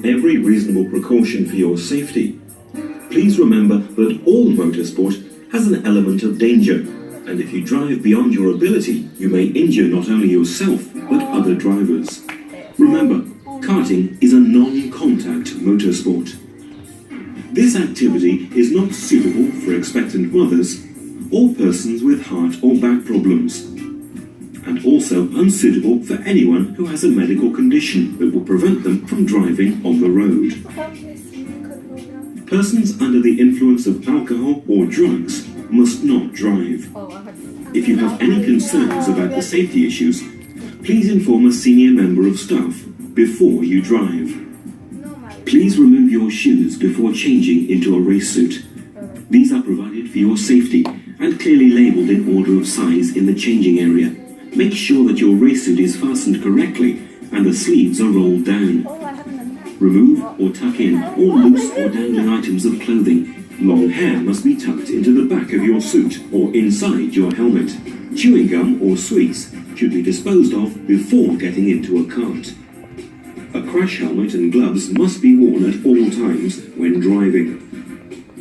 every reasonable precaution for your safety. Please remember that all motorsport has an element of danger, and if you drive beyond your ability, you may injure not only yourself, but other drivers. Remember, karting is a non-contact motorsport. This activity is not suitable for expectant mothers or persons with heart or back problems, and also unsuitable for anyone who has a medical condition that will prevent them from driving on the road. Persons under the influence of alcohol or drugs must not drive. If you have any concerns about the safety issues, please inform a senior member of staff before you drive. Please remove your shoes before changing into a race suit. These are provided for your safety and clearly labelled in order of size in the changing area. Make sure that your race suit is fastened correctly and the sleeves are rolled down. Remove or tuck in all loose or dangling items of clothing. Long hair must be tucked into the back of your suit or inside your helmet. Chewing gum or sweets should be disposed of before getting into a cart. A crash helmet and gloves must be worn at all times when driving.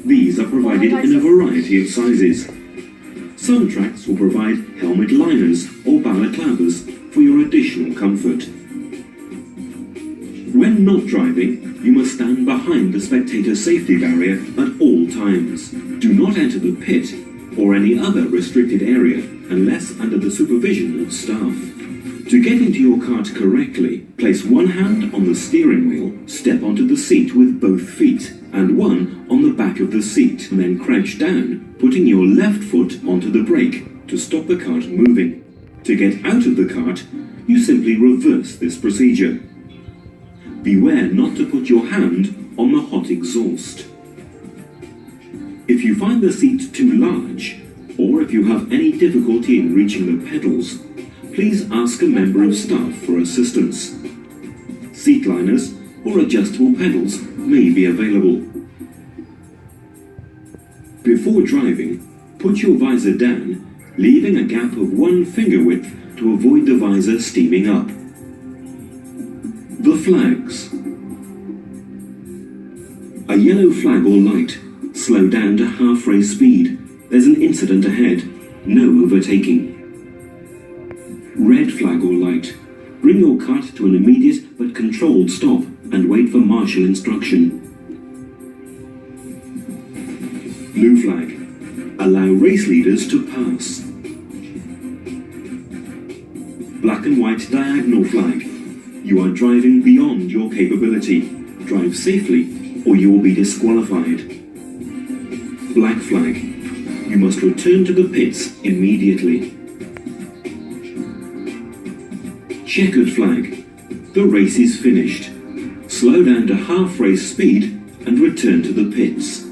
These are provided in a variety of sizes. Some tracks will provide helmet liners or balaclavas for your additional comfort. When not driving, you must stand behind the spectator safety barrier at all times. Do not enter the pit or any other restricted area unless under the supervision of staff. To get into your cart correctly, place one hand on the steering wheel, step onto the seat with both feet, and one on the back of the seat, and then crouch down, putting your left foot onto the brake to stop the cart moving. To get out of the cart, you simply reverse this procedure. Beware not to put your hand on the hot exhaust. If you find the seat too large, or if you have any difficulty in reaching the pedals, please ask a member of staff for assistance. Seat liners or adjustable pedals may be available. Before driving, put your visor down, leaving a gap of 1 finger width to avoid the visor steaming up. The flags. A yellow flag or light. Slow down to half-race speed. There's an incident ahead. No overtaking. Red flag or light. Bring your cart to an immediate but controlled stop and wait for marshal instruction. Blue flag. Allow race leaders to pass. Black and white diagonal flag. You are driving beyond your capability. Drive safely or you will be disqualified. Black flag. You must return to the pits immediately. Checkered flag. The race is finished. Slow down to half-race speed and return to the pits.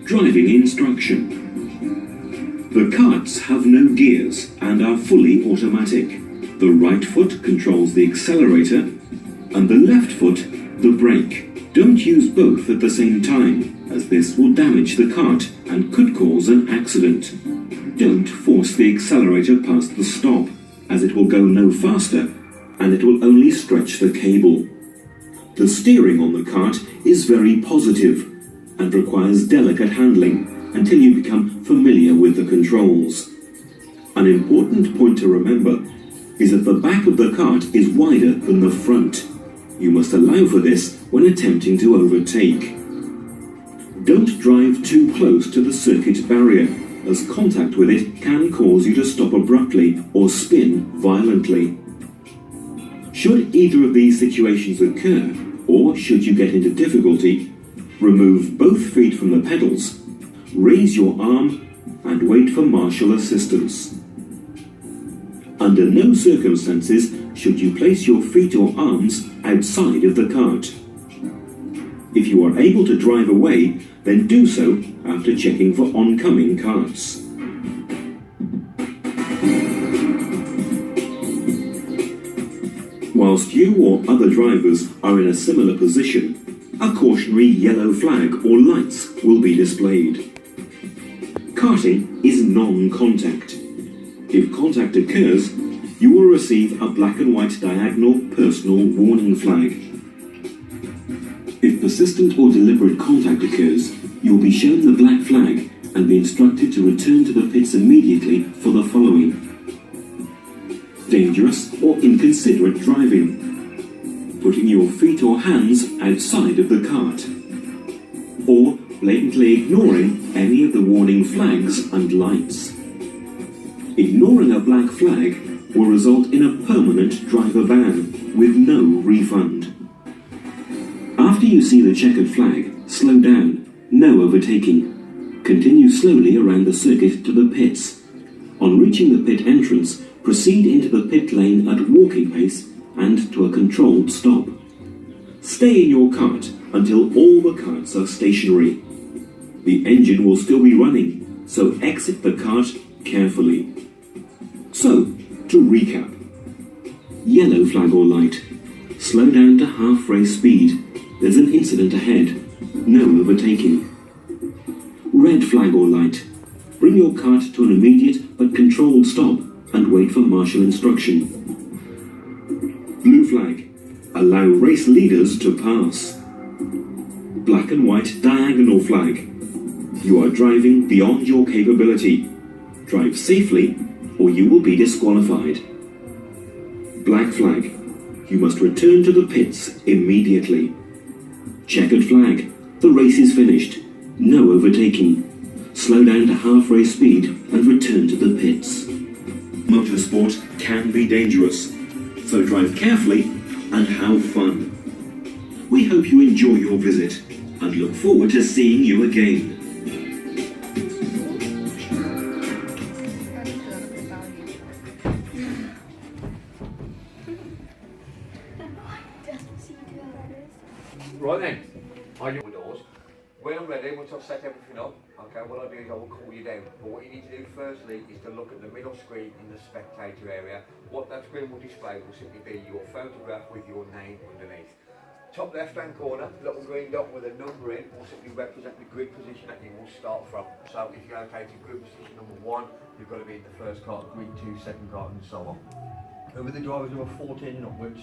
Driving instruction. The carts have no gears and are fully automatic. The right foot controls the accelerator and the left foot the brake. Don't use both at the same time, as this will damage the cart and could cause an accident. Don't force the accelerator past the stop, as it will go no faster and it will only stretch the cable. The steering on the cart is very positive and requires delicate handling until you become familiar with the controls. An important point to remember is that the back of the cart is wider than the front. You must allow for this when attempting to overtake. Don't drive too close to the circuit barrier, as contact with it can cause you to stop abruptly or spin violently. Should either of these situations occur, or should you get into difficulty, remove both feet from the pedals, raise your arm, and wait for marshal assistance. Under no circumstances should you place your feet or arms outside of the cart. If you are able to drive away, then do so after checking for oncoming carts. Whilst you or other drivers are in a similar position, a cautionary yellow flag or lights will be displayed. Karting is non-contact. If contact occurs, you will receive a black and white diagonal personal warning flag. If persistent or deliberate contact occurs, you will be shown the black flag and be instructed to return to the pits immediately for the following: dangerous or inconsiderate driving, putting your feet or hands outside of the cart, or blatantly ignoring any of the warning flags and lights. Ignoring a black flag will result in a permanent driver ban with no refund. After you see the checkered flag, slow down, no overtaking. Continue slowly around the circuit to the pits. On reaching the pit entrance, proceed into the pit lane at walking pace and to a controlled stop. Stay in your cart until all the carts are stationary. The engine will still be running, so exit the cart carefully. So, to recap: yellow flag or light, slow down to half race speed, there's an incident ahead, no overtaking. Red flag or light, bring your cart to an immediate but controlled stop and wait for marshal instruction. Blue flag, allow race leaders to pass. Black and white diagonal flag, you are driving beyond your capability. Drive safely or you will be disqualified. Black flag, you must return to the pits immediately. Checkered flag, the race is finished, no overtaking. Slow down to half race speed and return to the pits. Motorsport can be dangerous, so drive carefully and have fun. We hope you enjoy your visit and look forward to seeing you again. Right then, I know the doors. When I'm ready, once I've set everything up, okay, what I'll do is I will call you down. But what you need to do firstly is to look at the middle screen in the spectator area. What that screen will display will simply be your photograph with your name underneath. Top left hand corner, little green dot with a number in will simply represent the grid position that you will start from. So if you're allocated grid position number 1, you've got to be in the first cart, grid 2, second cart, and so on. Who are the drivers who are 14 and upwards?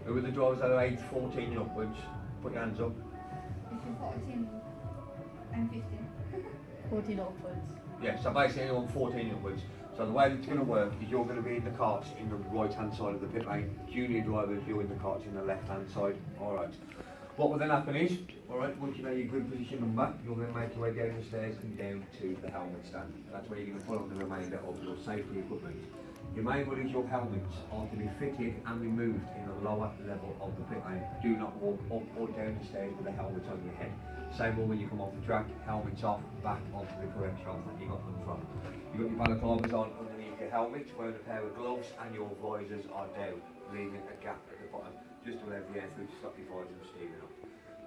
Who are the drivers that are aged 14 and upwards? Put your hands up. 14 and 15. 14 upwards. Yeah, so basically anyone 14 upwards. So the way it's going to work is you're going to be in the carts in the right hand side of the pit lane. Junior drivers, you're in the carts in the left hand side. Alright. What will then happen is, alright, once you know your grid position number, you'll then make your way down the stairs and down to the helmet stand. That's where you're going to put on the remainder of your safety equipment. Your main one is your helmets are to be fitted and removed in the lower level of the pit lane. Do not walk up or down the stairs with a helmet on your head. Same rule when you come off the track, helmets off, back onto the correct shop that you got them from. You've got your balaclavas on underneath your helmet, wearing a pair of gloves, and your visors are down, leaving a gap at the bottom, just to allow the air through to stop your visor from steaming up.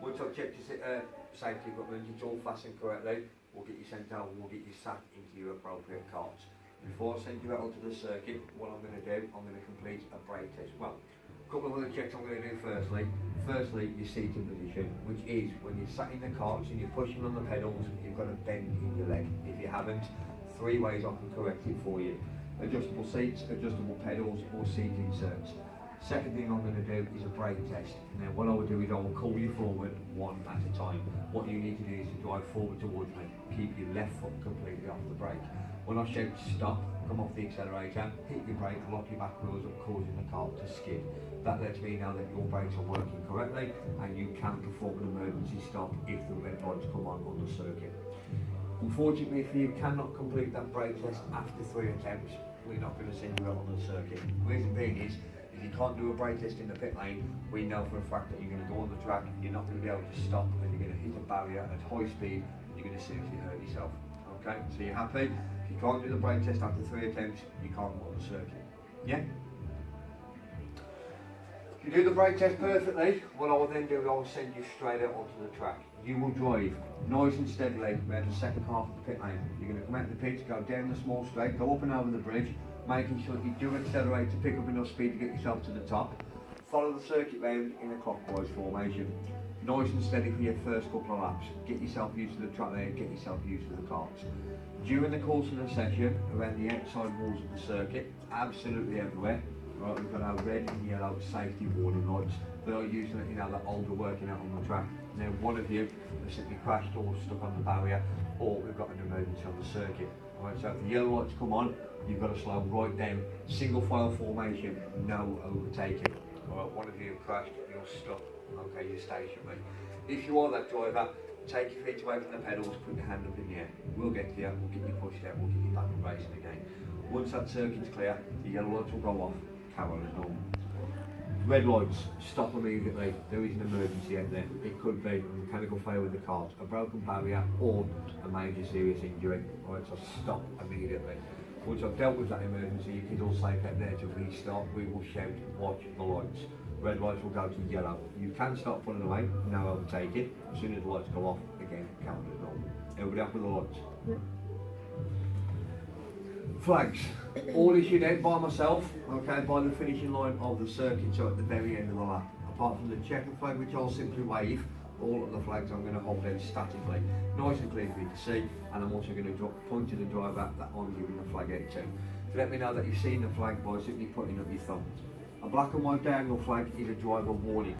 Once I've checked your safety equipment, it's all fastened correctly, we'll get you sent out and we'll get you sat into your appropriate carts. Before I send you out onto the circuit, what I'm going to do, I'm going to complete a brake test. Well, a couple of other checks I'm going to do firstly. Firstly, your seating position, which is when you're sat in the carts and you're pushing on the pedals, you've got a bend in your leg. If you haven't, 3 ways I can correct it for you. Adjustable seats, adjustable pedals, or seat inserts. Second thing I'm going to do is a brake test. Now what I will do is I will call you forward one at a time. What you need to do is to drive forward towards me. Keep your left foot completely off the brake. When I shout stop, come off the accelerator, hit your brake, lock your back wheels up, causing the car to skid. That lets me know that your brakes are working correctly and you can perform an emergency stop if the red lights come on the circuit. Unfortunately, if you cannot complete that brake test after 3 attempts, we're not going to send you out on the circuit. The reason being is, if you can't do a brake test in the pit lane, we know for a fact that you're going to go on the track, you're not going to be able to stop, and you're going to hit a barrier at high speed, and you're going to seriously hurt yourself. Okay, so you're happy? If you can't do the brake test after 3 attempts, you can't go on the circuit. Yeah? If you do the brake test perfectly, what I will then do is I will send you straight out onto the track. You will drive nice and steadily around the second half of the pit lane. You're going to come out the pits, go down the small straight, go up and over the bridge, making sure that you do accelerate to pick up enough speed to get yourself to the top. Follow the circuit round in a clockwise formation. Nice and steady for your first couple of laps. Get yourself used to the track there, get yourself used to the carts. During the course of the session, around the outside walls of the circuit, absolutely everywhere, right, we've got our red and yellow safety warning lights. They are usually, you know, that older working out on the track. Now, one of you has simply crashed or stuck on the barrier, or we've got an emergency on the circuit. Right, so if the yellow lights come on, you've got to slow right down. Single file formation, no overtaking. Alright, one of you crashed, you're stuck. Okay, you're stationary. If you are that driver, take your feet away from the pedals, put your hand up in the air. We'll get to you, we'll get you pushed out, we'll get you back and racing again. Once that circuit's clear, the yellow lights will go off, carry on as normal. Red lights, stop immediately. There is an emergency out there. It could be a mechanical failure with the cart, a broken barrier, or a major serious injury. Alright, so stop immediately. Once I've dealt with that emergency, you kids all safe out there to restart. We will shout, watch the lights. Red lights will go to yellow. You can start pulling away, no overtaking. As soon as the lights go off, again, count as normal. Everybody up with the lights? Yeah. Flags, all issued out by myself, okay, by the finishing line of the circuit, so at the very end of the lap. Apart from the checker flag, which I'll simply wave, all of the flags I'm going to hold out statically, nice and clear for you to see, and I'm also going to point to the driver that I'm giving the flag out to. To let me know that you've seen the flag by simply putting up your thumb. A black and white diagonal flag is a driver warning.